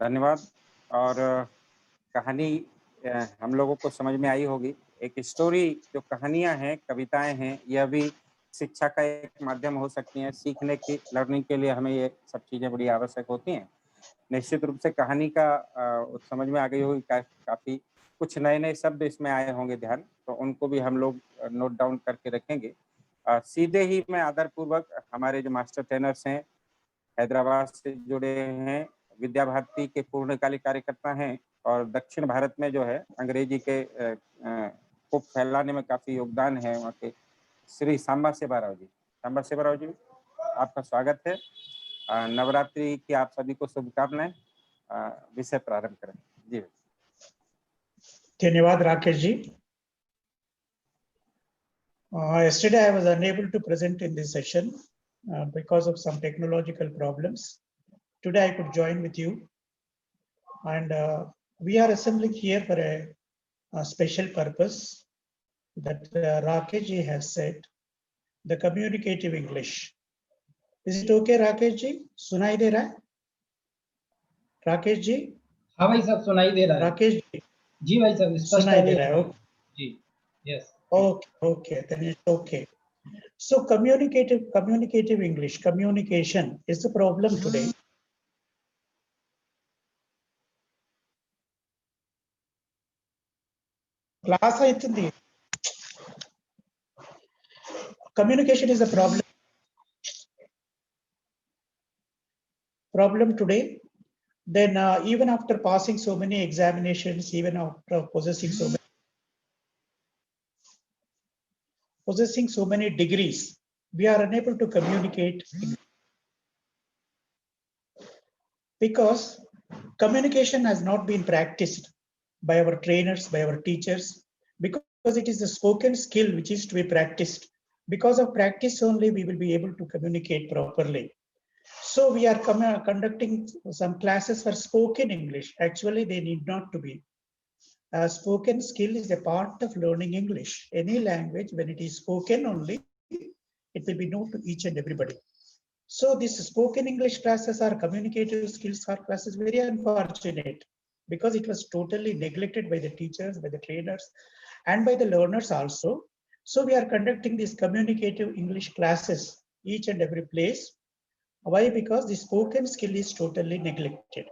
धन्यवाद। और कहानी हम लोगों को समझ में आई होगी। एक स्टोरी, जो कहानियाँ हैं, कविताएँ हैं, यह भी शिक्षा का एक माध्यम हो सकती हैं। सीखने की, लर्निंग के लिए हमें ये सब चीज़ें बड़ी आवश्यक होती हैं। निश्चित रूप से कहानी का समझ में आ गई होगी। काफ़ी कुछ नए-नए शब्द इसमें आए होंगे ध्यान, तो उनको भी हम लोग नोट डाउन करके रखेंगे। सीधे ही मैं आदरपूर्वक हमारे जो मास्टर ट्रेनर्स हैं, हैदराबाद से जुड़े हैं, विद्या भारती के पूर्णकालिक कार्यकर्ता हैं और दक्षिण भारत में जो है अंग्रेजी के को फैलाने में काफ़ी योगदान है वहाँ के श्री सांबा सेबा राव जी। सांबा सेबा राव जी, आपका स्वागत है। नवरात्रि की आप सभी को शुभकामनाएँ। विषय प्रारंभ करें। जी। धन्यवाद Rakesh ji. Yesterday I was unable to present in this session because of some technological problems. Today I could join with you, and we are assembling here for a special purpose that Rakesh ji has said, the communicative English. Is it okay, Rakesh ji? सुनाई दे रहा है? राकेश जी? हाँ भाई साहब, सुनाई दे रहा है। राकेश जी? जी भाई साहब, सुनाई दे रहा है। जी, yes. Okay, then it's okay. So communicative English, communication is the problem today. Class aitindi. Communication is a problem today. Then even after passing so many examinations, even after possessing so many degrees, we are unable to communicate because communication has not been practiced by our trainers, by our teachers, because it is a spoken skill which is to be practiced. Because of practice only, we will be able to communicate properly. So we are conducting some classes for spoken English. Actually, they need not to be. Spoken skill is a part of learning English. Any language, when it is spoken only, it will be known to each and everybody. So these spoken English classes or communicative skills are classes very unfortunate because it was totally neglected by the teachers, by the trainers, and by the learners also. So we are conducting these communicative English classes each and every place. Why? Because the spoken skill is totally neglected.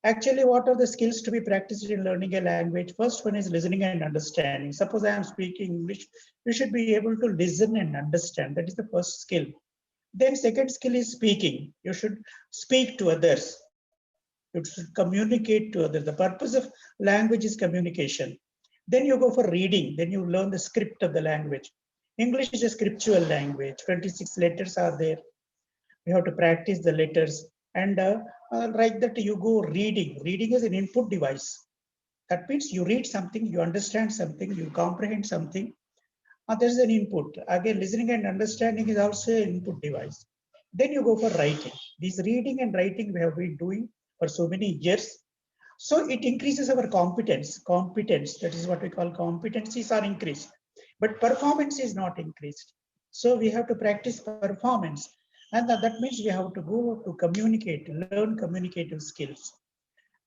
Actually, what are the skills to be practiced in learning a language? First one is listening and understanding. Suppose I am speaking English, you should be able to listen and understand. That is the first skill. Then second skill is speaking. You should speak to others. You should communicate to others. The purpose of language is communication. Then you go for reading. Then you learn the script of the language. English is a scriptural language. 26 letters are there. You have to practice the letters. And like that, you go reading. Reading is an input device. That means you read something, you understand something, you comprehend something. There is an input. Again, listening and understanding is also an input device. Then you go for writing. This reading and writing we have been doing for so many years. So it increases our competence. Competence, that is what we call competencies are increased. But performance is not increased. So we have to practice performance. And that means we have to go to communicate, learn communicative skills.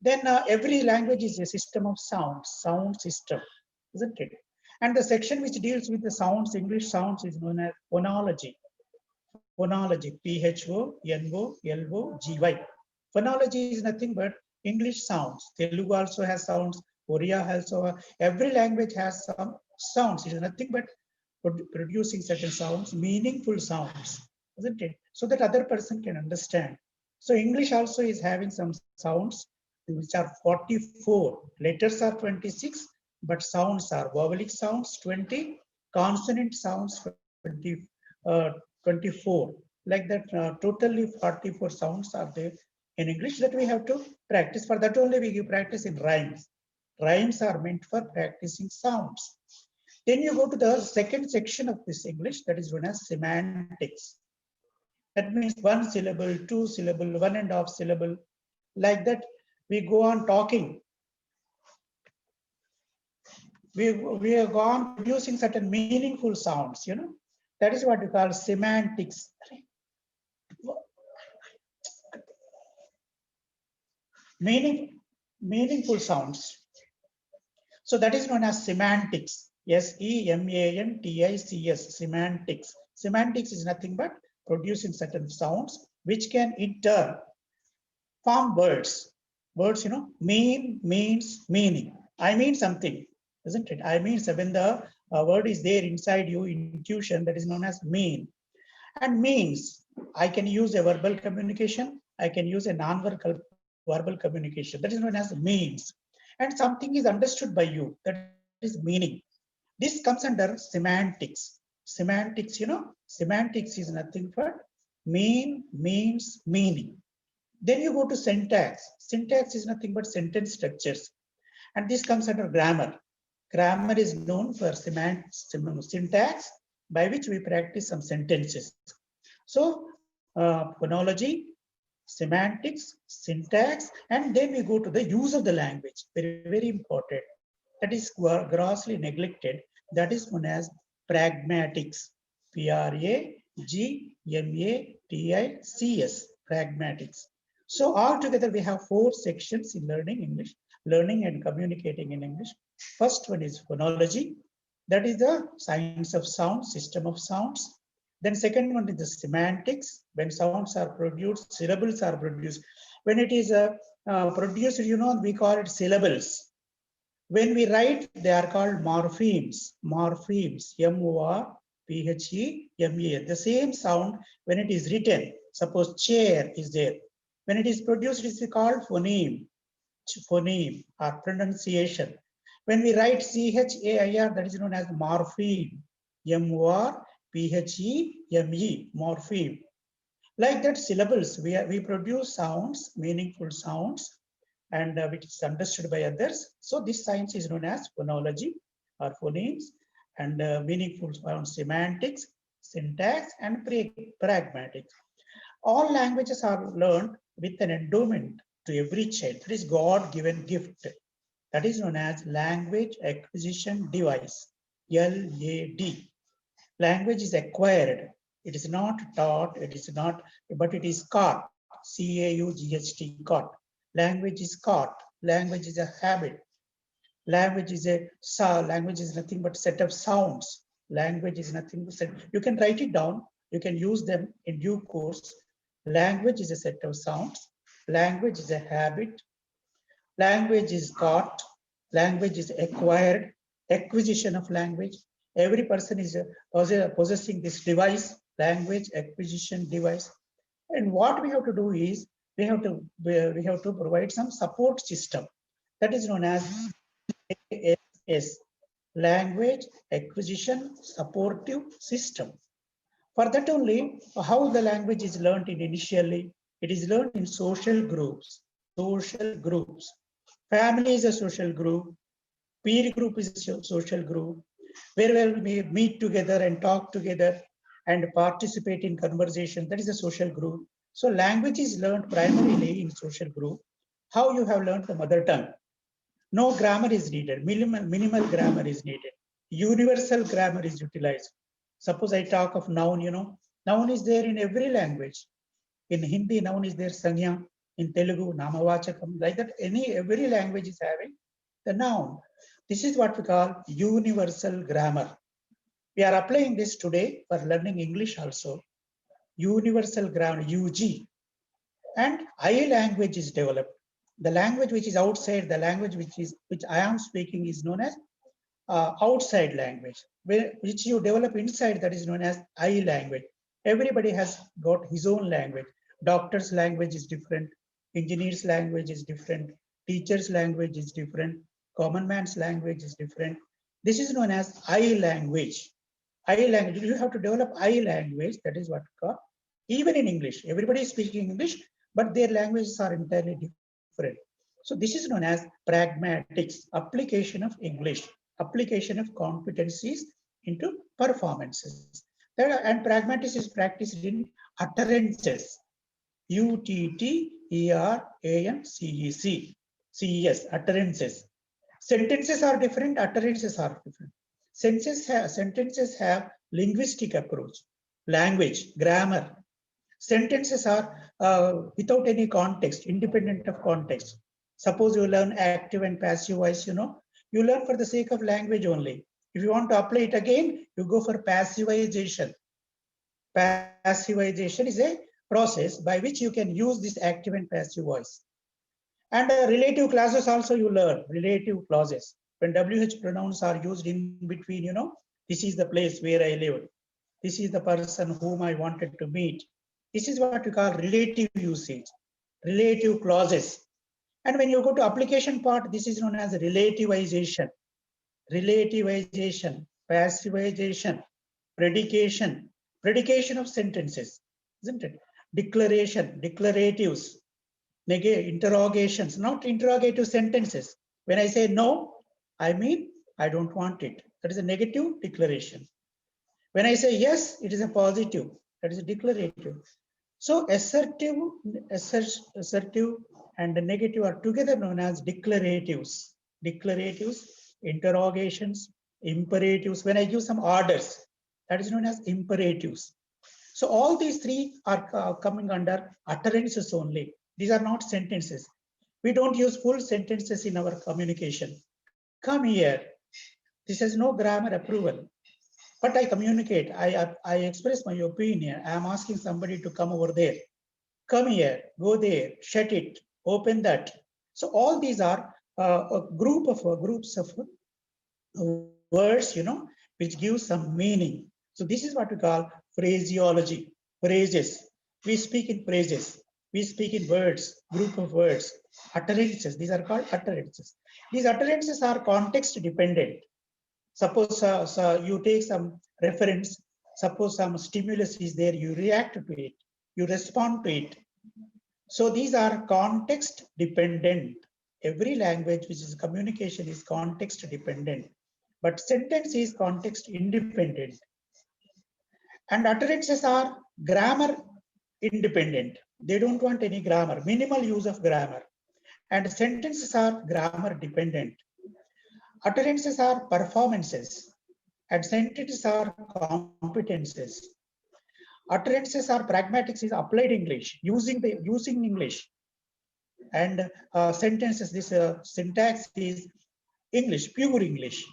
Then every language is a system of sounds, sound system, isn't it? And the section which deals with the sounds, English sounds, is known as phonology. Phonology, P-H-O-N-O-L-O-G-Y. Phonology is nothing but English sounds. Telugu also has sounds, Oriya also, every language has some sounds. It is nothing but producing certain sounds, meaningful sounds, isn't it? So that other person can understand. So English also is having some sounds, which are 44. Letters are 26, but sounds are vowelic sounds 20, consonant sounds 24. Like that, totally 44 sounds are there in English that we have to practice. For that only we give practice in rhymes. Rhymes are meant for practicing sounds. Then you go to the second section of this English, that is known as semantics. That means one syllable, two syllable, 1.5 syllable. Like that, we go on talking. We go on producing certain meaningful sounds, you know. That is what we call semantics. meaningful sounds. So that is known as semantics. SEMANTICS, semantics. Semantics is nothing but producing certain sounds which can in turn form words. Words, mean, means, meaning. I mean something, isn't it? I mean, so when the word is there inside you, intuition, that is known as mean. And means, I can use a verbal communication, I can use a non-verbal communication, that is known as means. And something is understood by you, that is meaning. This comes under semantics. Semantics, semantics is nothing but mean, means, meaning. Then you go to syntax. Syntax is nothing but sentence structures. And this comes under grammar. Grammar is known for syntax by which we practice some sentences. So phonology, semantics, syntax, and then we go to the use of the language. Very, very important. That is grossly neglected. That is known as pragmatics. PRAGMATICS, pragmatics. So altogether we have 4 sections in learning English, learning and communicating in English. First one is phonology. That is the science of sound, system of sounds. Then second one is the semantics. When sounds are produced, syllables are produced. When it is produced, we call it syllables. When we write, they are called morphemes. Morphemes, MORPHEMA. The same sound when it is written. Suppose chair is there. When it is produced, it is called phoneme. Phoneme or pronunciation. When we write CHAIR, that is known as morpheme. MORPHEME, morpheme. Like that, syllables, we produce sounds, meaningful sounds, and which is understood by others. So this science is known as phonology or phonemes, and meaningful sounds, semantics, syntax, and pragmatics. All languages are learned with an endowment to every child. That is God-given gift. That is known as language acquisition device, LAD. Language is acquired. It is not taught, it is not, but it is caught, CAUGHT, caught. Language is caught. Language is a habit. Language is language is nothing but set of sounds. Language is nothing but set. You can write it down. You can use them in due course. Language is a set of sounds. Language is a habit. Language is caught. Language is acquired. Acquisition of language. Every person is possessing this device, language acquisition device. And what we have to do is we have to provide some support system. That is known as ASS, language acquisition supportive system. For that only, how the language is learned initially, it is learned in social groups. Social groups. Family is a social group. Peer group is a social group, where we meet together and talk together and participate in conversation. That is a social group. So language is learned primarily in social group. How you have learned the mother tongue. No grammar is needed. Minimal grammar is needed. Universal grammar is utilized. Suppose I talk of noun, noun is there in every language. In Hindi, noun is there, sanya. In Telugu, namavachakam. Like that, every language is having the noun. This is what we call universal grammar. We are applying this today for learning English also. Universal grammar, UG. And I language is developed. The language which is outside, the language which I am speaking is known as outside language, which you develop inside, that is known as I language. Everybody has got his own language. Doctor's language is different. Engineer's language is different. Teacher's language is different. Common man's language is different. This is known as I language. I language, you have to develop I language, that is what we call. Even in English, everybody is speaking English, but their languages are entirely different. So this is known as pragmatics, application of English, application of competencies into performances. And pragmatics is practiced in utterances, UTTERANCES, utterances. Sentences are different, utterances are different. Sentences have linguistic approach, language, grammar. Sentences are without any context, independent of context. Suppose you learn active and passive voice, you learn for the sake of language only. If you want to apply it again, you go for passivization. Passivization is a process by which you can use this active and passive voice. And relative clauses also you learn, relative clauses. When WH pronouns are used in between, this is the place where I live. This is the person whom I wanted to meet. This is what we call relative usage, relative clauses. And when you go to application part, this is known as relativization, passivization, predication of sentences, isn't it? Declaration, declaratives, interrogations, not interrogative sentences. When I say no, I mean I don't want it. That is a negative declaration. When I say yes, it is a positive. That is a declarative. So assertive and negative are together known as declaratives. Declaratives, interrogations, imperatives. When I give some orders, that is known as imperatives. So all these three are coming under utterances only. These are not sentences. We don't use full sentences in our communication. Come here. This has no grammar approval. But I communicate, I express my opinion. I am asking somebody to come over there. Come here, go there, shut it, open that. So all these are a groups of words, which give some meaning. So this is what we call phraseology, phrases. We speak in phrases. We speak in words, group of words, utterances. These are called utterances. These utterances are context dependent. Suppose you take some reference, suppose some stimulus is there, you react to it, you respond to it. So these are context dependent. Every language which is communication is context dependent, but sentence is context independent. And utterances are grammar independent. They don't want any grammar, minimal use of grammar. And sentences are grammar dependent. Utterances are performances and sentences are competences. Utterances are pragmatics, is applied English, using English. And sentences, this syntax is English, pure English.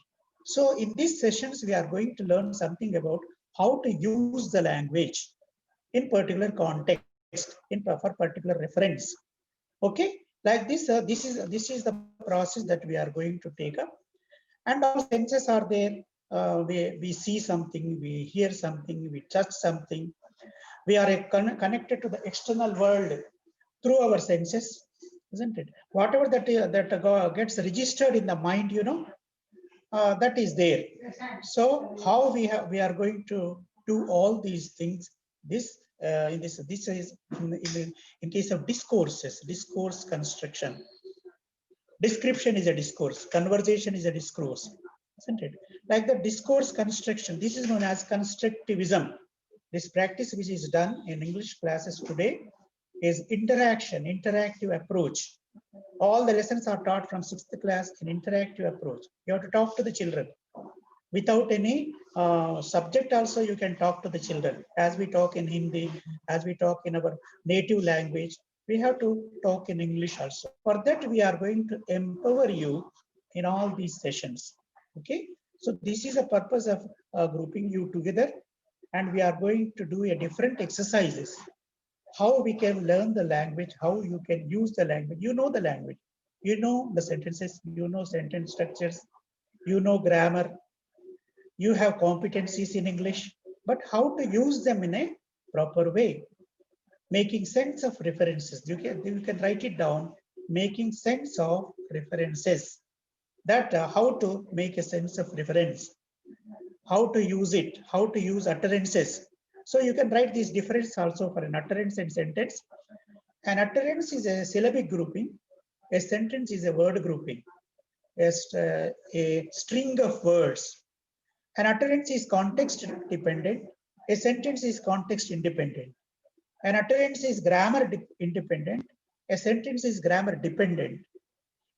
So in these sessions, we are going to learn something about how to use the language in particular context, for particular reference. Okay, like this, this is the process that we are going to take up. And all senses are there. We see something, we hear something, we touch something. We are connected to the external world through our senses, isn't it? Whatever that gets registered in the mind, that is there. So how we are going to do all these things? This is in case of discourses, discourse construction. Description is a discourse, conversation is a discourse, isn't it? Like the discourse construction, this is known as constructivism. This practice which is done in English classes today is interactive approach. All the lessons are taught from 6th class in interactive approach. You have to talk to the children. Without any subject also you can talk to the children. As we talk in Hindi, as we talk in our native language, we have to talk in English also. For that, we are going to empower you in all these sessions. Okay, so this is a purpose of grouping you together, and we are going to do a different exercises. How we can learn the language, how you can use the language. You know the language, you know the sentences, you know sentence structures, you know grammar, you have competencies in English, but how to use them in a proper way. Making sense of references. You can write it down. Making sense of references. That how to make a sense of reference. How to use it. How to use utterances. So you can write these difference also for an utterance and sentence. An utterance is a syllabic grouping. A sentence is a word grouping. A string of words. An utterance is context dependent. A sentence is context independent. An utterance is grammar independent. A sentence is grammar dependent.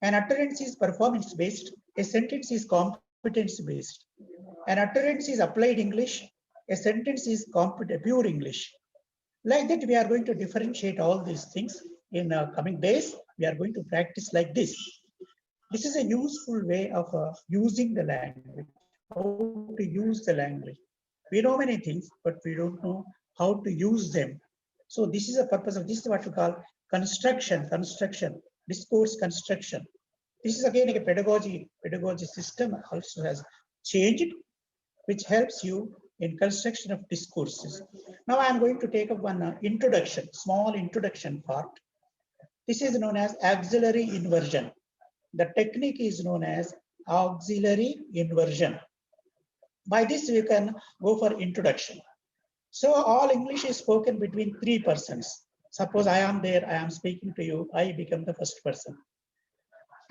An utterance is performance based. A sentence is competence based. An utterance is applied English. A sentence is pure English. Like that, we are going to differentiate all these things in coming days. We are going to practice like this. This is a useful way of using the language, how to use the language. We know many things, but we don't know how to use them. So this is the purpose of this is what we call construction, discourse construction. This is again a pedagogy system also has changed, which helps you in construction of discourses. Now I am going to take up one introduction, small introduction part. This is known as auxiliary inversion. The technique is known as auxiliary inversion. By this, we can go for introduction. So all English is spoken between three persons. Suppose I am there, I am speaking to you, I become the first person.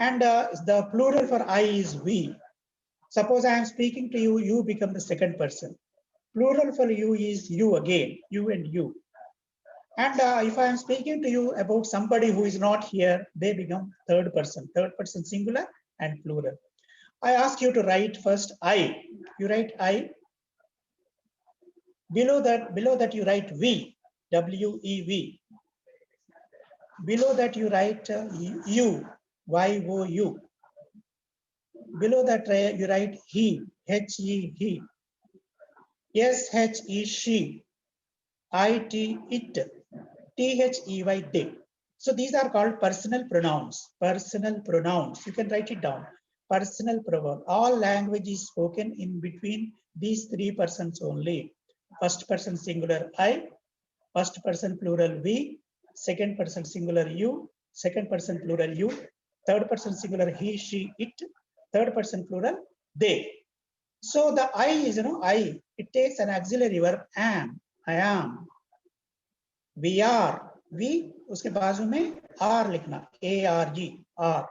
And the plural for I is we. Suppose I am speaking to you, you become the second person. Plural for you is you again, you and you. And if I am speaking to you about somebody who is not here, they become third person singular and plural. I ask you to write first I. You write I. Below that you write we, W-E-V. Below that you write you, Y-O-U. Below that you write he, H-E, he. S-H-E, she. I-T, it. T-H-E-Y, they. So these are called personal pronouns. Personal pronouns. You can write it down. Personal pronoun. All language is spoken in between these three persons only. First person singular I, first person plural we, second person singular you, second person plural you, third person singular he, she, it, third person plural they. So the I is, I, it takes an auxiliary verb am, I am. We are, we, उसके बाजू में are लिखना, A-R-G, are.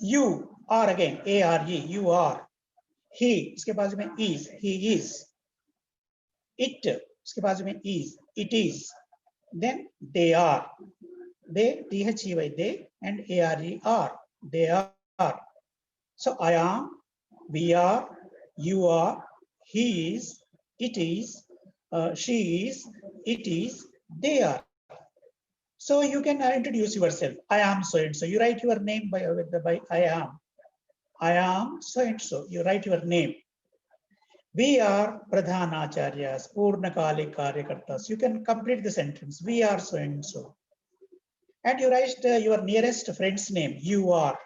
You are again, A-R-G, you are. He, उसके बाजू में is, he is. It, उसके बाजू में is, it is. Then they are. They, T-H-E-Y, they, and A-R-E, are. They are. So I am, we are, you are, he is, it is, she is, it is, they are. So you can introduce yourself. I am so and so. You write your name by I am. I am so and so. You write your name. We are Pradhanacharyas, Purnakalik Karyakartas. You can complete the sentence. We are so and so. And you write your nearest friend's name. You are.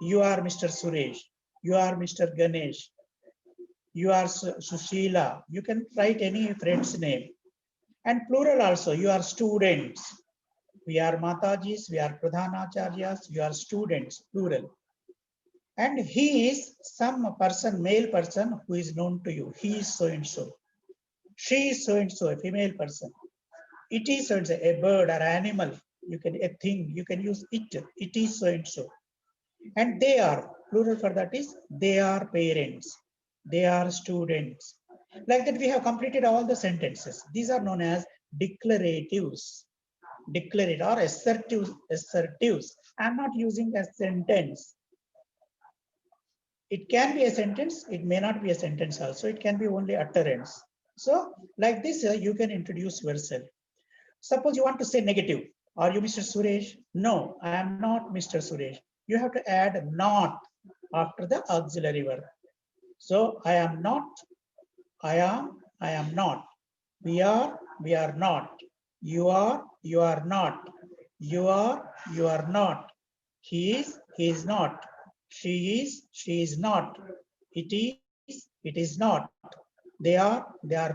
You are Mr. Suresh. You are Mr. Ganesh. You are Sushila. You can write any friend's name. And plural also. You are students. We are Matajis. We are Pradhanacharyas. You are students. Plural. And he is some person, male person who is known to you. He is so and so. She is so and so, a female person. It is so and so, a bird or animal. You can a thing. You can use it. It is so and so. And they are, plural for that is they are parents. They are students. Like that, we have completed all the sentences. These are known as declaratives. Declarative or assertives. I'm not using a sentence. It can be a sentence, it may not be a sentence also, it can be only utterance. So like this, you can introduce yourself. Suppose you want to say negative. Are you Mr. Suresh? No, I am not Mr. Suresh. You have to add not after the auxiliary verb. So I am not, I am not. We are not. You are not. You are not. He is not. She is not. It is not. They are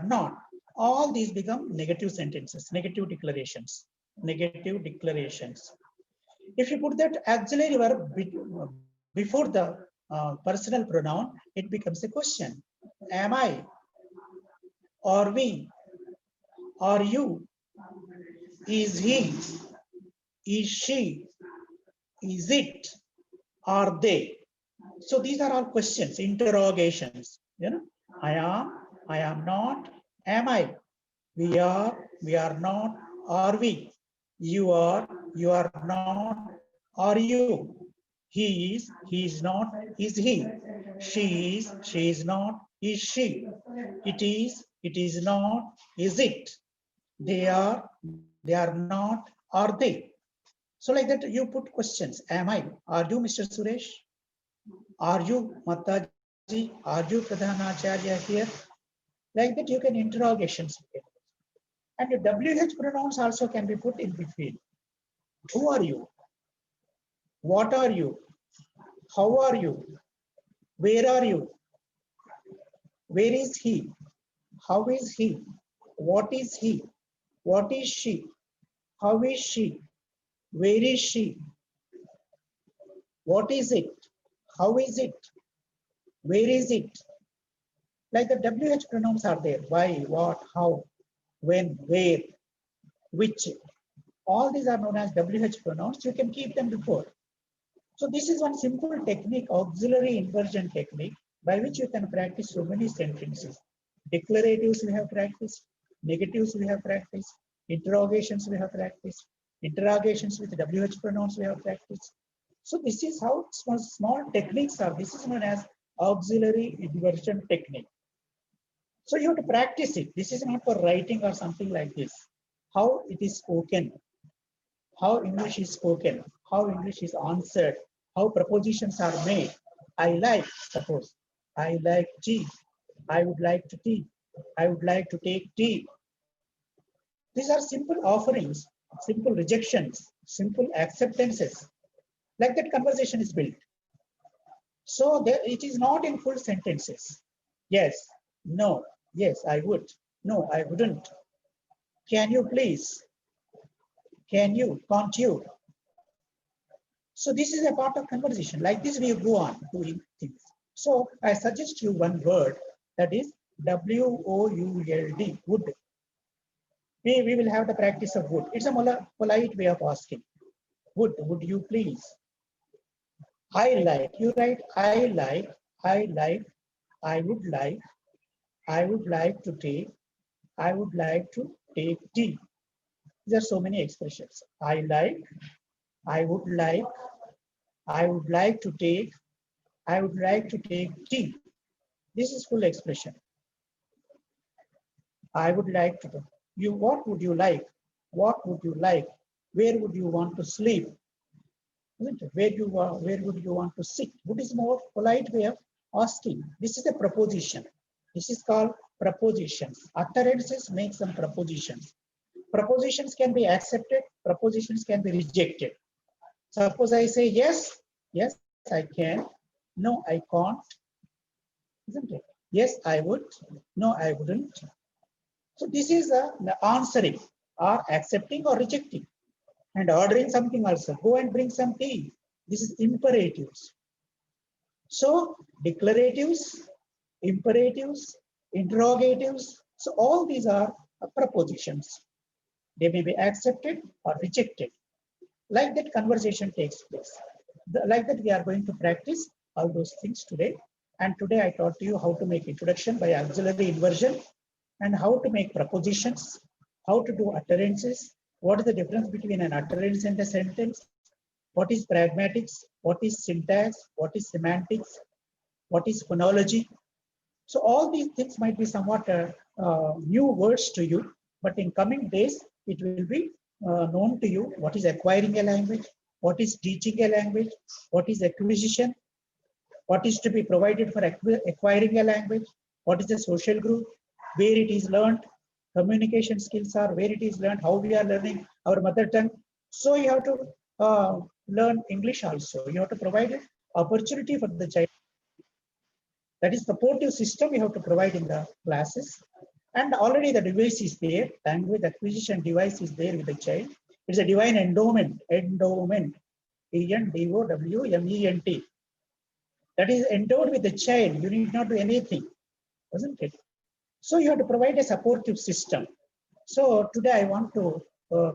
not. All these become negative sentences, negative declarations. If you put that auxiliary verb before the personal pronoun, it becomes a question. Am I? Are we? Are you? Is he? Is she? Is it? Are they? So these are all questions, interrogations. I am not, am I? We are not, are we? You are not, are you? He is not, is he? She is not, is she? It is not, is it? They are not, are they? So like that, you put questions. Am I? Are you Mr. Suresh? Are you Mataji? Are you Pradhanacharya here? Like that, you can interrogations. And the WH pronouns also can be put in between. Who are you? What are you? How are you? Where are you? Where is he? How is he? What is he? What is she? How is she? Where is she? What is it? How is it? Where is it? Like the WH pronouns are there. Why, what, how, when, where, which. All these are known as WH pronouns. You can keep them before. So this is one simple technique, auxiliary inversion technique, by which you can practice so many sentences. Declaratives we have practiced, negatives we have practiced, interrogations we have practiced, interrogations with WH pronouns we have practiced. So this is how small techniques are. This is known as auxiliary inversion technique. So you have to practice it. This is not for writing or something like this. How it is spoken, how English is spoken, how English is answered, how propositions are made. I like, suppose, I like tea. I would like to tea. I would like to take tea. These are simple offerings, simple rejections, simple acceptances. Like that conversation is built. So there, it is not in full sentences. Yes, no, yes, I would. No, I wouldn't. Can you please? Can you? Can't you? So this is a part of conversation. Like this, we go on doing things. So I suggest you one word, that is WOULD, would. We will have the practice of would. It's a polite way of asking. Would you please? I like, you write I like, I like, I would like, I would like to take, I would like to take tea. There are so many expressions. I like, I would like, I would like to take, I would like to take tea. This is full expression. I would like to. You, what would you like? What would you like? Where would you want to sleep? Isn't it? Where would you want to sit? What is more polite way of asking? This is a proposition. This is called propositions. Utterances make some propositions. Propositions can be accepted. Propositions can be rejected. Suppose I say yes, yes, I can. No, I can't. Isn't it? Yes, I would. No, I wouldn't. So this is the answering or accepting or rejecting. And ordering something also. Go and bring some tea. This is imperatives. So declaratives, imperatives, interrogatives. So all these are propositions. They may be accepted or rejected. Like that conversation takes place. Like that we are going to practice all those things today. And today I taught you how to make introduction by auxiliary inversion and how to make propositions, how to do utterances, what is the difference between an utterance and a sentence, what is pragmatics, what is syntax, what is semantics, what is phonology. So all these things might be somewhat new words to you, but in coming days, it will be known to you what is acquiring a language, what is teaching a language, what is acquisition, what is to be provided for acquiring a language, what is the social group, where it is learned, communication skills are where it is learned, how we are learning our mother tongue. So you have to learn English also. You have to provide an opportunity for the child. That is supportive system you have to provide in the classes. And already the device is there, language acquisition device is there with the child. It's a divine endowment, E-N-D-O-W-M-E-N-T. That is endowed with the child. You need not do anything, doesn't it? So you have to provide a supportive system. So today I want to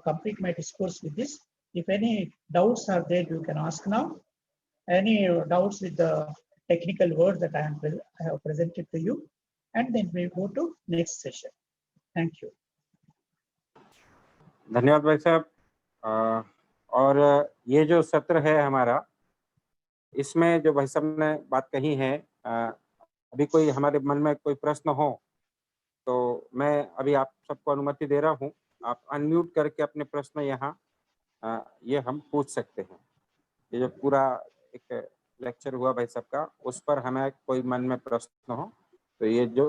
complete my discourse with this. If any doubts are there, you can ask now. Any doubts with the technical words that I have presented to you, and then we go to next session. Thank you. धन्यवाद भाई साहब। और ये जो सत्र है हमारा, इसमें जो भाई साहब ने बात कही है, अभी कोई हमारे मन में कोई प्रश्न हो तो मैं अभी आप सबको अनुमति दे रहा हूं, आप अनम्यूट करके अपने प्रश्न यहाँ ये हम पूछ सकते हैं। ये जो पूरा एक लेक्चर हुआ भाई सबका, उस पर हमें कोई मन में प्रश्न हो तो ये जो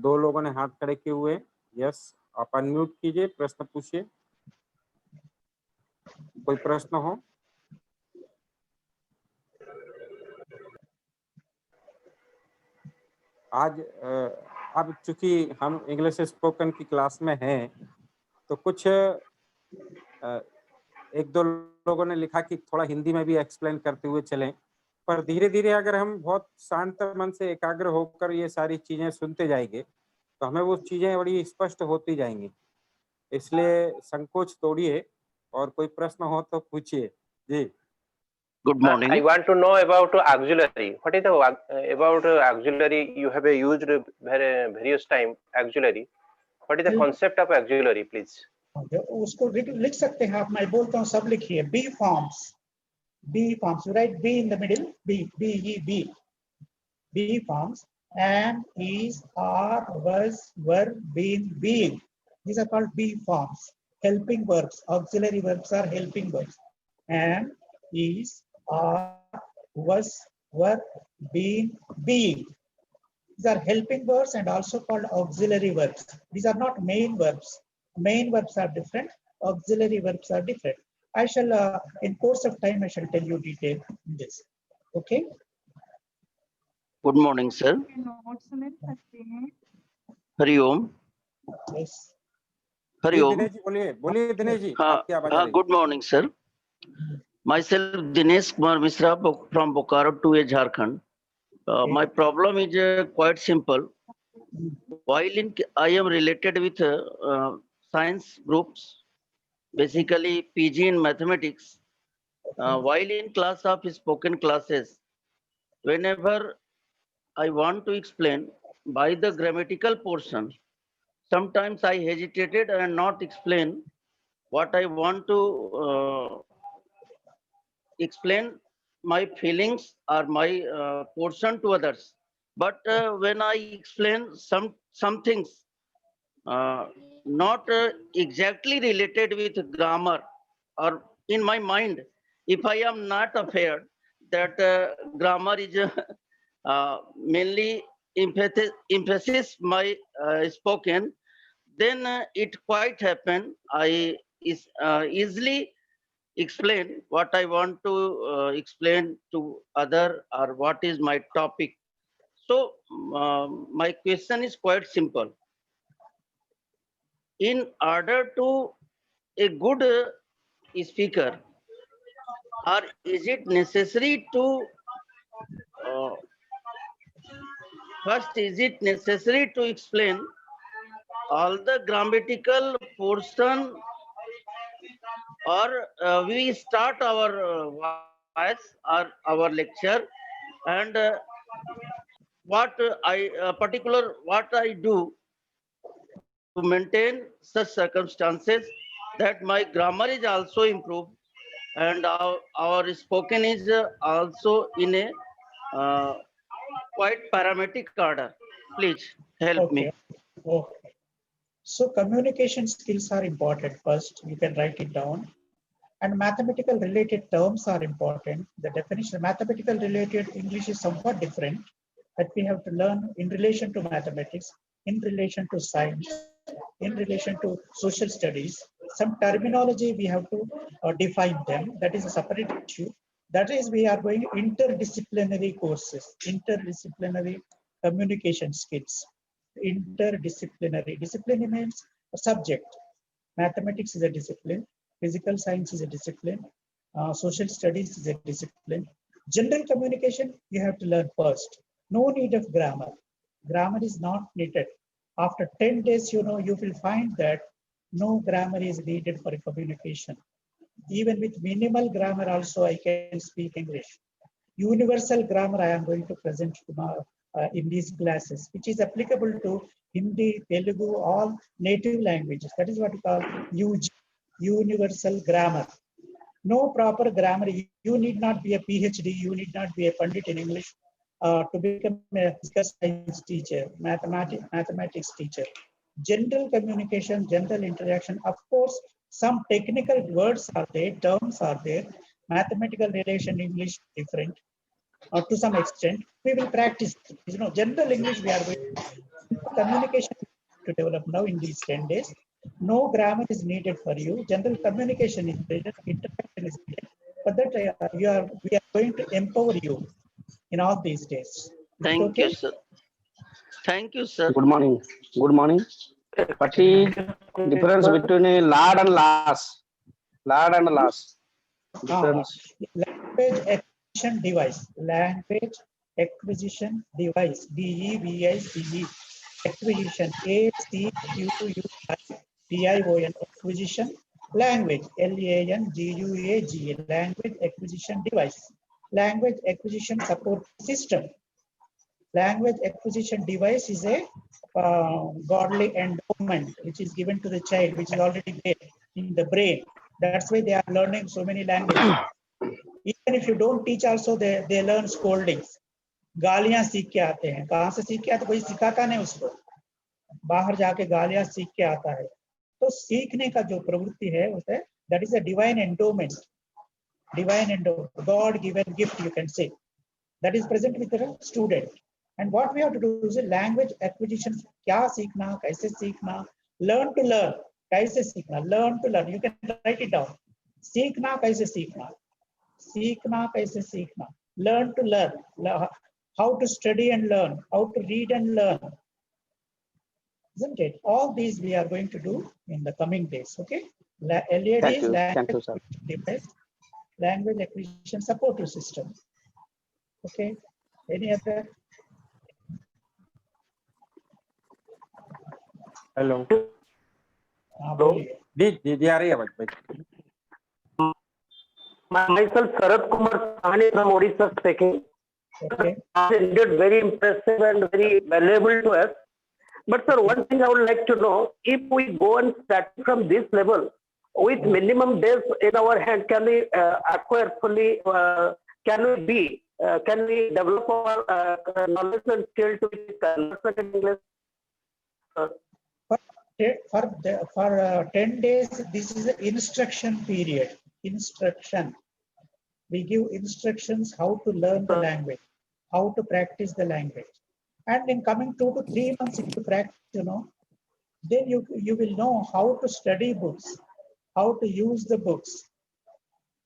2 लोगों ने हाथ खड़े किए हुए, यस, आप अनम्यूट कीजिए, प्रश्न पूछिए। कोई प्रश्न हो? आज अब चूंकि हम इंग्लिश स्पोकन की क्लास में हैं, तो कुछ 1-2 लोगों ने लिखा कि थोड़ा हिंदी में भी एक्सप्लेन करते हुए चलें, पर धीरे-धीरे अगर हम बहुत शांत मन से एकाग्र होकर ये सारी चीज़ें सुनते जाएँगे, तो हमें वो चीज़ें बड़ी स्पष्ट होती जाएँगी। इसलिए संकोच तोड़िए और कोई प्रश्न हो तो पूछिए। जी। Good I morning. want to know about auxiliary. What is the about auxiliary? You have used various time auxiliary. What is the concept of auxiliary, please? उसको लिख सकते हैं आप, मैं बोलता हूँ सब लिखिए। B forms, you write B in the middle, B forms, am, is, are, was, were, been, being. These are called B forms. Helping verbs, auxiliary verbs are helping verbs. Am, is, are, was, were, been, being. These are helping verbs and also called auxiliary verbs. These are not main verbs. Main verbs are different. Auxiliary verbs are different. I shall, in course of time, I shall tell you detail in this. Okay. Good morning, sir. Notes मिल सकते हैं। Hari Om. Yes. Hari जी, Om. Dinesh ji बोलिए दिनेश जी, हाँ, आपकी आवाज आ रही है। good morning, sir. Myself Dinesh Kumar Misra from Bokaro 2A, Jharkhand. My problem is quite simple. While I am related with science groups, basically PG in mathematics. While in class of spoken classes, whenever I want to explain by the grammatical portion, sometimes I hesitated and not explain what I want to explain my feelings or my portion to others. But when I explain some things not exactly related with grammar, or in my mind, if I am not aware that grammar is mainly emphasis my spoken, then it quite happen I easily explain what I want to explain to other, or what is my topic. So my question is quite simple. In order to a good speaker, or is it necessary to first, is it necessary to explain all the grammatical portion, or we start our voice or our lecture, and what I do to maintain such circumstances that my grammar is also improved and our spoken is also in a quite parametric order. Please help me. Okay. So communication skills are important. First, you can write it down. And mathematical related terms are important. The definition of mathematical related English is somewhat different, that we have to learn in relation to mathematics, in relation to science, in relation to social studies. Some terminology we have to define them. That is a separate issue. That is, we are going interdisciplinary courses, interdisciplinary communication skills. Interdisciplinary. Discipline means a subject. Mathematics is a discipline. Physical science is a discipline. Social studies is a discipline. General communication, you have to learn first. No need of grammar. Grammar is not needed. After 10 days, you will find that no grammar is needed for communication. Even with minimal grammar also, I can speak English. Universal grammar I am going to present in these classes, which is applicable to Hindi, Telugu, all native languages. That is what we call UG, universal grammar. No proper grammar. You need not be a PhD. You need not be a Pandit in English to become a physical science teacher, mathematics teacher. General communication, general interaction. Of course, Some technical words are there, terms are there, mathematical relation English different, or to some extent we will practice. General English we are going to communication to develop now in these 10 days. No grammar is needed for you. General communication is needed, interaction is needed. But that we are going to empower you in all these days. Is it Thank okay? you, sir. Thank you, sir. Good morning. Good morning. What is difference between a lad and lass? Lad and lass. Difference. Language acquisition device. Language acquisition device. DEVICE. Acquisition. ACQUITION. Acquisition. Language. LANGUAGE. Language acquisition device. Language acquisition support system. Language acquisition device is a godly endowment which is given to the child, which is already there in the brain. That's why they are learning so many languages. Even if you don't teach also, they learn scoldings. गालियां सीख के आते हैं. कहाँ से सीख के आते? कोई सिखाता नहीं उसको. बाहर जाके गालियां सीख के आता है. तो सीखने का जो प्रवृत्ति है उसे, that is a divine endowment. Divine endowment, God given gift, you can say. That is present with the student. And what we have to do is language acquisition. क्या सीखना, कैसे सीखना, learn to learn, कैसे सीखना, learn to learn. You can write it down. सीखना कैसे सीखना, सीखना कैसे सीखना, learn to learn. How to study and learn, how to read and learn. Isn't it? All these we are going to do in the coming days. Okay. LAD Thank is you. language Thank you, sir. device, language acquisition supportive system. Okay. Any other? Hello बोलिए. जी आ रही है आवाज भाई. Myself, Sarath Kumar Sahani from Odisha speaking. Okay. Indeed, very impressive and very valuable to us. But sir, one thing I would like to know, if we go and start from this level, with minimum days in our hand, can we acquire fully, can we develop our knowledge and skill to converse in English? For 10 days, this is the instruction period. Instruction. We give instructions how to learn the language, how to practice the language. And in coming 2 to 3 months, if you practice, then you will know how to study books, how to use the books.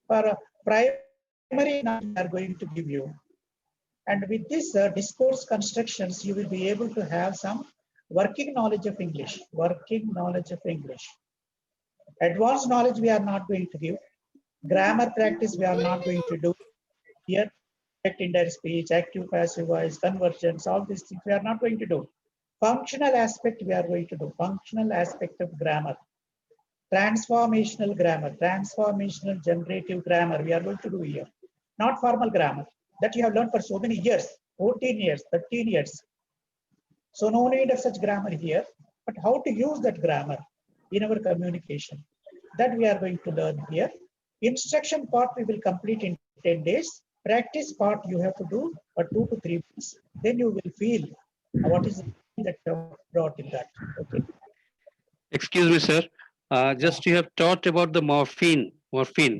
For primary, now we are going to give you. And with this discourse constructions, you will be able to have some working knowledge of English, Advanced knowledge we are not going to give. Grammar practice we are not going to do here. Direct indirect speech, active passive voice, convergence, all these things we are not going to do. Functional aspect we are going to do. Functional aspect of grammar. Transformational grammar, transformational generative grammar we are going to do here. Not formal grammar that you have learned for so many years, 14 years, 13 years. So no need of such grammar here, but how to use that grammar in our communication, that we are going to learn here. Instruction part we will complete in 10 days. Practice part you have to do for 2 to 3 months. Then you will feel what is that brought in that. Okay. Excuse me, sir. Just you have taught about the morphine.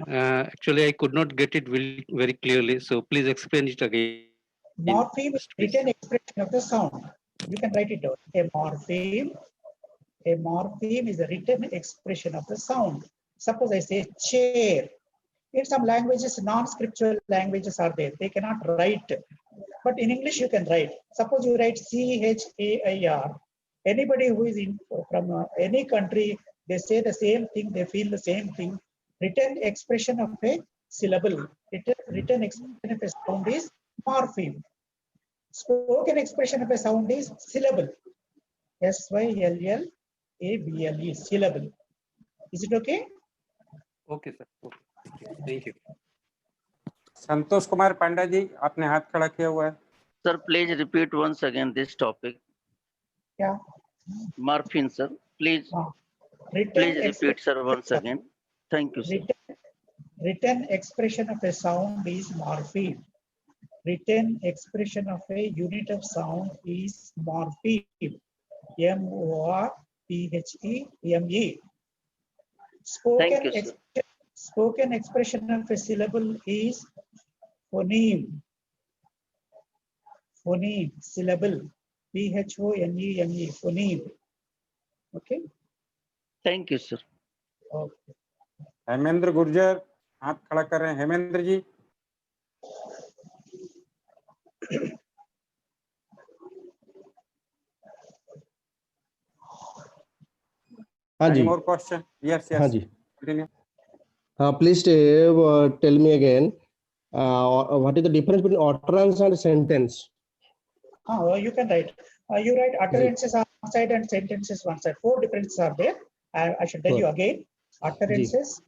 Actually, I could not get it very clearly. So please explain it again. Morpheme is written expression of the sound. You can write it down. A morpheme is a written expression of the sound. Suppose I say chair. In some languages, non-scriptural languages are there. They cannot write. But in English, you can write. Suppose you write CHAIR. Anybody who is from any country, they say the same thing, they feel the same thing. Written expression of a syllable. Written expression of a sound is morpheme. Spoken expression of a sound is syllable. SYLLABLE, syllable. Is it okay? Okay, sir. Okay. Thank you. Santosh Kumar Panda जी, आपने हाथ खड़ा किया हुआ है. Sir, please repeat once again this topic. Yeah. Morphine, sir. Please repeat, sir, once again. Thank you, sir. Written expression of a sound is morpheme. Written expression of a unit of sound is morpheme. MORPHEME. Thank you, sir. Spoken expression of a syllable is phoneme. Phoneme, syllable. Phoneme, phoneme. Okay. Thank you, sir. Okay. Hemendra Gurjar हाथ खड़ा कर रहे हैं। हेमेंद्र जी, हाँ जी, any more question? Yes, हाँ yes. Ji, Continue. please tell me again, what is the difference between utterance and sentence? You can write. You write utterances on one side and sentences one side. 4 differences are there. I should tell you again. Utterances,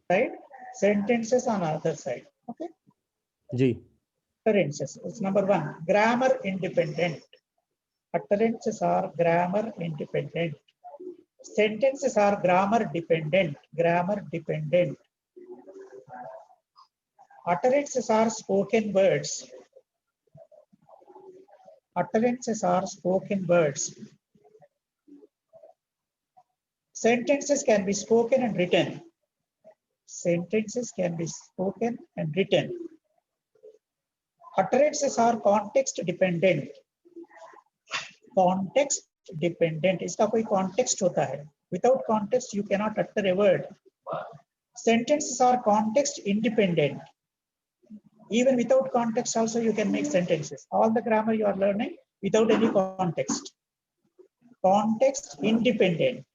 right? Sentences on other side. Okay. Ji, Utterances. It's number 1. Grammar independent. Utterances are grammar independent. Sentences are grammar dependent. Grammar dependent. Utterances are spoken words. Utterances are spoken words. Sentences can be spoken and written. Sentences can be spoken and written. Utterances are context dependent. Context dependent. इसका कोई context होता है. Without context, you cannot utter a word. Sentences are context independent. Even without context also you can make sentences. All the grammar you are learning without any context. Context independent.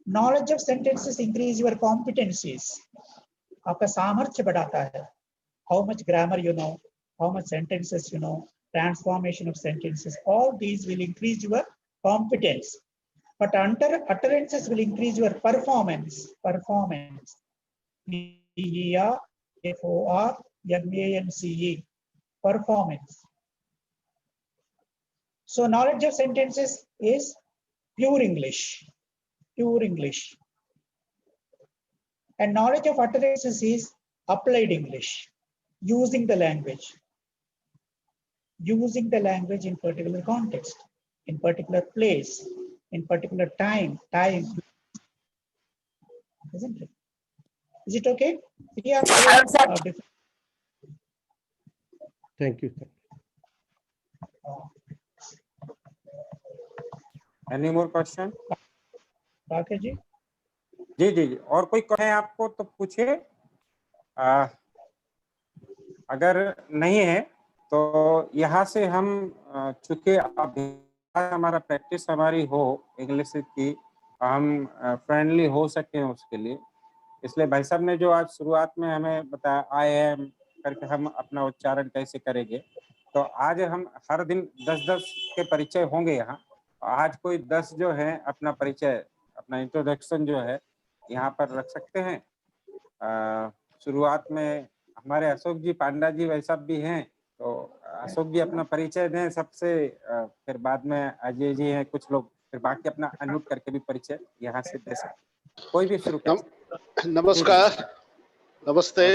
Knowledge of sentences increase your competencies. आपका सामर्थ्य बढ़ाता है. How much grammar you know, how much sentences you know, transformation of sentences, all these will increase your competence. But utterances will increase your performance. Performance. Performance. Performance. So knowledge of sentences is pure English. Pure English. And knowledge of utterances is applied English. Using the language. Using the language in particular context, in particular place, in particular time. Isn't it? Is it okay? Yeah. thank you. Any more question? Rakesh ji? जी। और कोई कहे आपको तो पूछिए। अगर नहीं है तो यहाँ से हम चूंकि हमारा प्रैक्टिस हमारी हो इंग्लिश की, हम फ्रेंडली हो सके उसके लिए, इसलिए भाई साहब ने जो आज शुरुआत में हमें बताया आई एम करके हम अपना उच्चारण कैसे करेंगे, तो आज हम हर दिन 10-10 के परिचय होंगे यहाँ। आज कोई 10 जो है अपना परिचय, अपना इंट्रोडक्शन जो है यहाँ पर रख सकते हैं। शुरुआत में हमारे अशोक जी पांडा जी वैसा भी हैं, तो अशोक जी अपना परिचय दें सबसे, फिर बाद में अजय जी हैं कुछ लोग, फिर बाकी अपना अनम्यूट करके भी परिचय यहाँ से दे सकते। कोई भी शुरू कर। नमस्कार, नमस्ते।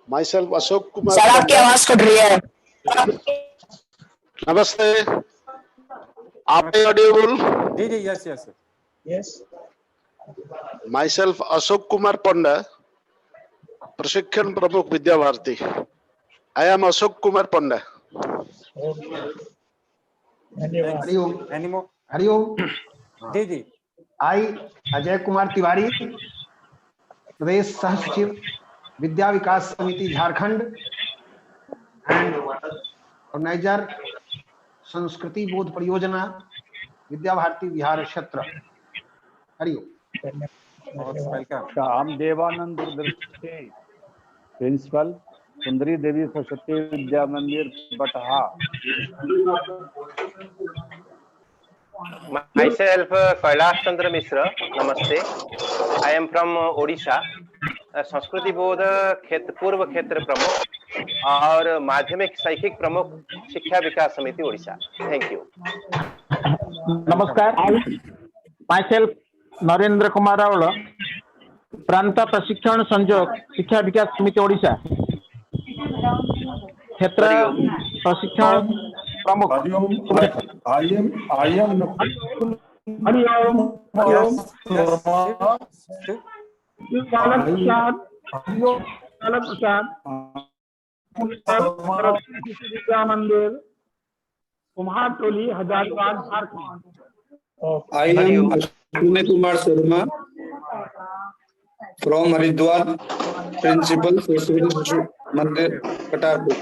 Myself Ashok Kumar. Sir आपकी आवाज कट रही है। नमस्ते, आप ऑडिबल? जी yes. Myself Ashok Kumar Panda, प्रशिक्षण प्रमुख विद्या भारती। I am Ashok Kumar Panda. हरिओम। जी। आई अजय कुमार तिवारी, प्रदेश सह सचिव विद्या विकास समिति झारखंड एंड ऑर्गेनाइजर संस्कृति बोध परियोजना विद्या भारती बिहार क्षेत्र। हरिओम। हम देवानंद दूरदर्शी, प्रिंसिपल सुंदरी देवी सरस्वती विद्या मंदिर बटहा। Myself Kailash Chandra Mishra, namaste. I am from Odisha, संस्कृति बोध क्षेत्र पूर्व क्षेत्र प्रमुख और माध्यमिक शैक्षिक प्रमुख शिक्षा विकास समिति ओडिशा। Thank you. नमस्कार, myself नरेंद्र कुमार रावल, प्रांत प्रशिक्षण संयोग शिक्षा विकास समिति ओडिशा, क्षेत्र प्रशिक्षण प्रमुख। I am Hari Om Yes, yes, Shiv. बालक प्रसाद बालक प्रसाद सरस्वती शिशु विद्या मंदिर कुम्हार टोली Hazaribagh Jharkhand. I am Ashwini Kumar Sharma from Haridwar, Principal Saraswati Shishu Mandir, Katarpur.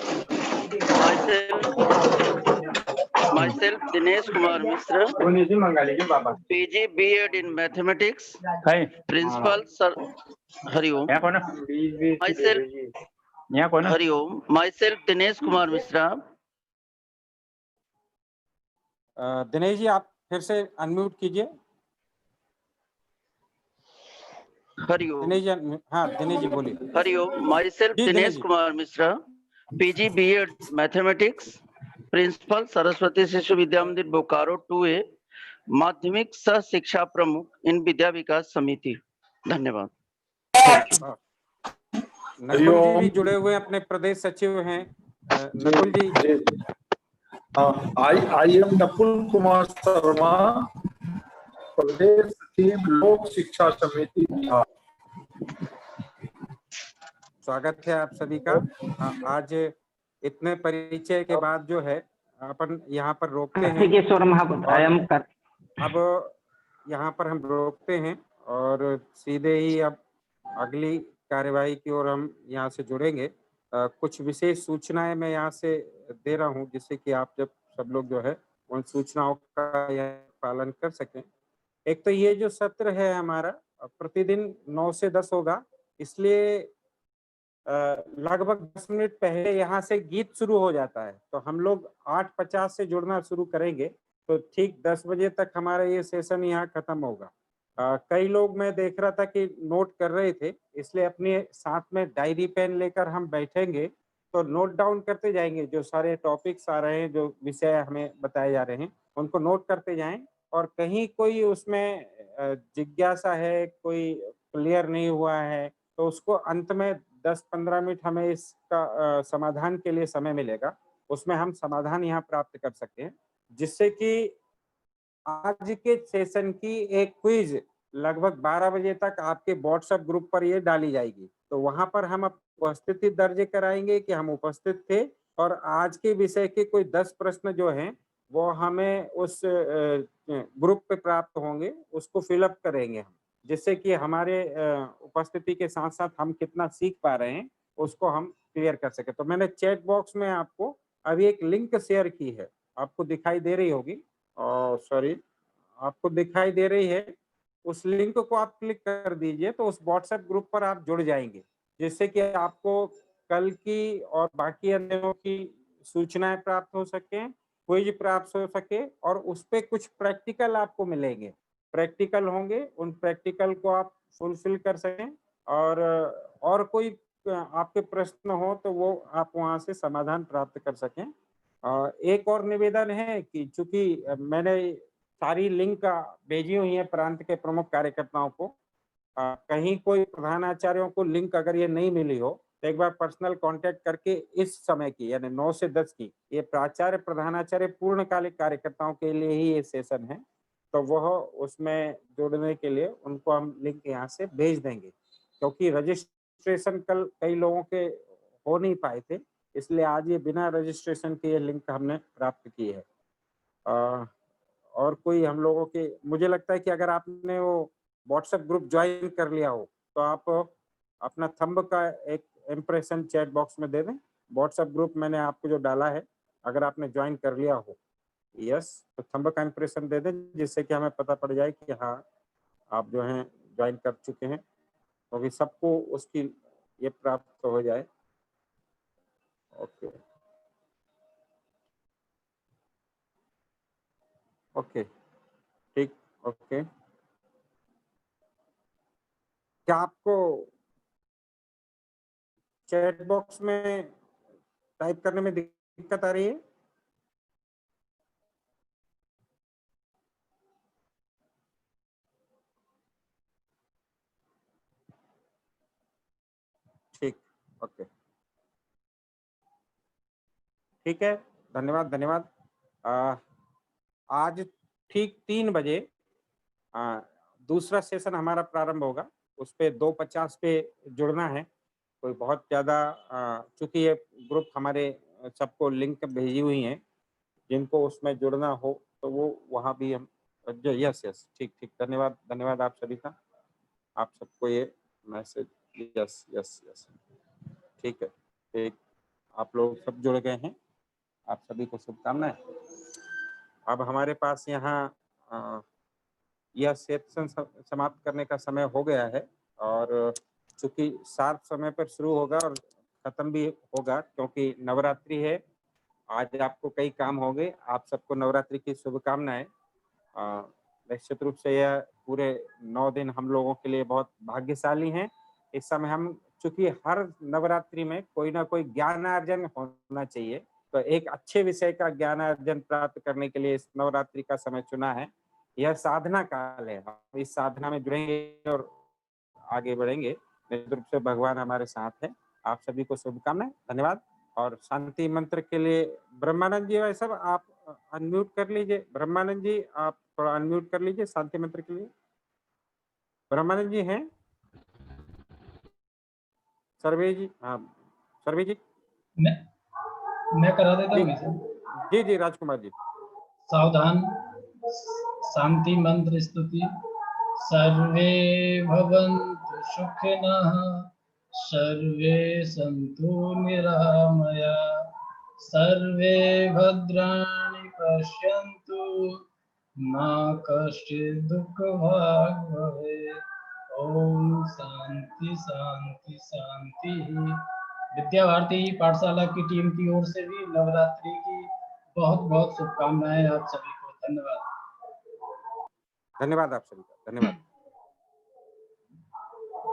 Myself Dinesh Kumar Mishra, PG B.Ed in Mathematics, Principal Sir Hari Om. Hari Om. Myself Dinesh Kumar Mishra. Dinesh ji आप फिर से unmute कीजिए। Hari Om. Dinesh ji हाँ दिनेश जी बोलिए। Hari Om. Myself जी, Dinesh Dinesh जी। Kumar Mishra, PG B.Ed Mathematics, Principal Saraswati Shishu Vidya मंदिर Bokaro 2A, माध्यमिक सह शिक्षा प्रमुख इन विद्या विकास समिति। धन्यवाद। नकुल जी भी जुड़े हुए हैं, अपने प्रदेश सचिव हैं। नकुल जी। I am Nakul Kumar Sharma, प्रदेश सचिव लोक शिक्षा समिति बिहार। स्वागत है आप सभी का। आज इतने परिचय के बाद जो है अपन यहाँ पर रोकते हैं। अब यहाँ पर हम रोकते हैं और सीधे ही अब अगली कार्यवाही की ओर हम यहाँ से जुड़ेंगे। कुछ विशेष सूचनाएं मैं यहाँ से दे रहा हूँ जिससे कि आप जब सब लोग जो है उन सूचनाओं का यह पालन कर सकें। एक तो ये जो सत्र है हमारा प्रतिदिन 9 से 10 होगा, इसलिए लगभग 10 मिनट पहले यहाँ से गीत शुरू हो जाता है, तो हम लोग 8:50 से जुड़ना शुरू करेंगे, तो ठीक 10 बजे तक हमारा ये सेशन यहाँ खत्म होगा। कई लोग मैं देख रहा था कि नोट कर रहे थे, इसलिए अपने साथ में डायरी पेन लेकर हम बैठेंगे तो नोट डाउन करते जाएंगे। जो सारे टॉपिक्स आ रहे हैं, जो विषय हमें बताए जा रहे हैं, उनको नोट करते जाएं। और कहीं कोई उसमें जिज्ञासा है, कोई क्लियर नहीं हुआ है, तो उसको अंत में 10-15 मिनट हमें इसका समाधान के लिए समय मिलेगा, उसमें हम समाधान यहाँ प्राप्त कर सकते हैं, जिससे कि आज के सेशन की एक क्विज लगभग 12 बजे तक आपके व्हाट्सएप ग्रुप पर ये डाली जाएगी। तो वहां पर हम उपस्थिति दर्ज कराएंगे कि हम उपस्थित थे, और आज के विषय के कोई 10 प्रश्न जो हैं वो हमें उस ग्रुप पे प्राप्त होंगे, उसको फिलअप करेंगे हम, जिससे कि हमारे उपस्थिति के साथ साथ हम कितना सीख पा रहे हैं उसको हम क्लियर कर सके। तो मैंने चैट बॉक्स में आपको अभी एक लिंक शेयर की है, आपको दिखाई दे रही होगी, और सॉरी आपको दिखाई दे रही है। उस लिंक को आप क्लिक कर दीजिए तो उस व्हाट्सएप ग्रुप पर आप जुड़ जाएंगे, जिससे कि आपको कल की और बाकी अन्य दिनों की सूचनाएं प्राप्त हो सके, क्विज प्राप्त हो सके, और उस पे कुछ प्रैक्टिकल आपको मिलेंगे, प्रैक्टिकल होंगे, उन प्रैक्टिकल को आप फुलफिल कर सकें, और कोई आपके प्रश्न हो तो वो आप वहां से समाधान प्राप्त कर सकें। एक और निवेदन है कि चूंकि मैंने सारी लिंक भेजी हुई है प्रांत के प्रमुख कार्यकर्ताओं को, कहीं कोई प्रधानाचार्यों को लिंक अगर ये नहीं मिली हो तो एक बार पर्सनल कांटेक्ट करके इस समय की यानी 9 से 10 की, ये प्राचार्य प्रधानाचार्य पूर्णकालिक कार्यकर्ताओं के लिए ही ये सेशन है, तो वह उसमें जुड़ने के लिए उनको हम लिंक यहाँ से भेज देंगे, क्योंकि रजिस्ट्रेशन कल कई लोगों के हो नहीं पाए थे, इसलिए आज ये बिना रजिस्ट्रेशन के ये लिंक हमने प्राप्त की है। और कोई हम लोगों के, मुझे लगता है कि अगर आपने वो व्हाट्सएप ग्रुप ज्वाइन कर लिया हो तो आप अपना थंब का एक इम्प्रेशन चैट बॉक्स में दे दें। व्हाट्सएप ग्रुप मैंने आपको जो डाला है, अगर आपने ज्वाइन कर लिया हो, यस, तो थंब का इम्प्रेशन दे दें, जिससे कि हमें पता पड़ जाए कि हाँ आप जो हैं ज्वाइन कर चुके हैं, तो भी सबको उसकी ये प्राप्त हो जाए। ओके ओके ठीक, ओके। क्या आपको चैट बॉक्स में टाइप करने में दिक्कत आ रही है? ठीक, ओके, ठीक है, धन्यवाद धन्यवाद। आज ठीक 3 बजे दूसरा सेशन हमारा प्रारंभ होगा, उस पे 2:50 पे जुड़ना है। कोई बहुत ज़्यादा चूंकि ये ग्रुप हमारे सबको लिंक भेजी हुई हैं, जिनको उसमें जुड़ना हो तो वो वहाँ भी हम यस यस ठीक ठीक धन्यवाद धन्यवाद आप सभी का, आप सबको ये मैसेज यस यस यस ठीक है, ठीक, आप लोग सब जुड़ गए हैं, आप सभी को शुभकामनाएं। अब हमारे पास यहाँ यह सेशन समाप्त करने का समय हो गया है और चूंकि शार्प समय पर शुरू होगा और खत्म भी होगा क्योंकि नवरात्रि है। आज आपको कई काम होंगे, आप सबको नवरात्रि की शुभकामनाएं। निश्चित रूप से यह पूरे 9 दिन हम लोगों के लिए बहुत भाग्यशाली हैं। इस समय हम चूंकि हर नवरात्रि में कोई ना कोई ज्ञानार्जन होना चाहिए, तो एक अच्छे विषय का ज्ञानार्जन प्राप्त करने के लिए इस नवरात्रि का समय चुना है। यह साधना काल है, हम इस साधना में जुड़ेंगे और आगे बढ़ेंगे। निश्चित रूप से भगवान हमारे साथ है। आप सभी को शुभकामनाएं, धन्यवाद। और शांति मंत्र के लिए ब्रह्मानंद जी भाई सब आप अनम्यूट कर लीजिए। ब्रह्मानंद जी आप थोड़ा अनम्यूट कर लीजिए शांति मंत्र के लिए। ब्रह्मानंद जी हैं? सर्वे जी, हाँ सर्वे जी मैं करा देता हूँ। जी जी राजकुमार जी। सावधान, शांति मंत्र स्तुति। सर्वे भवन्तु सुखिनः, सर्वे सन्तु निरामया, सर्वे भद्राणि पश्यन्तु, मा कश्चित् दुःखभाग् भवेत्। ओम शांति शांति शांति। विद्या भारती पाठशाला की टीम की ओर से भी नवरात्रि की बहुत बहुत शुभकामनाएं आप सभी को। धन्यवाद। धन्यवाद आप सभी का, धन्यवाद।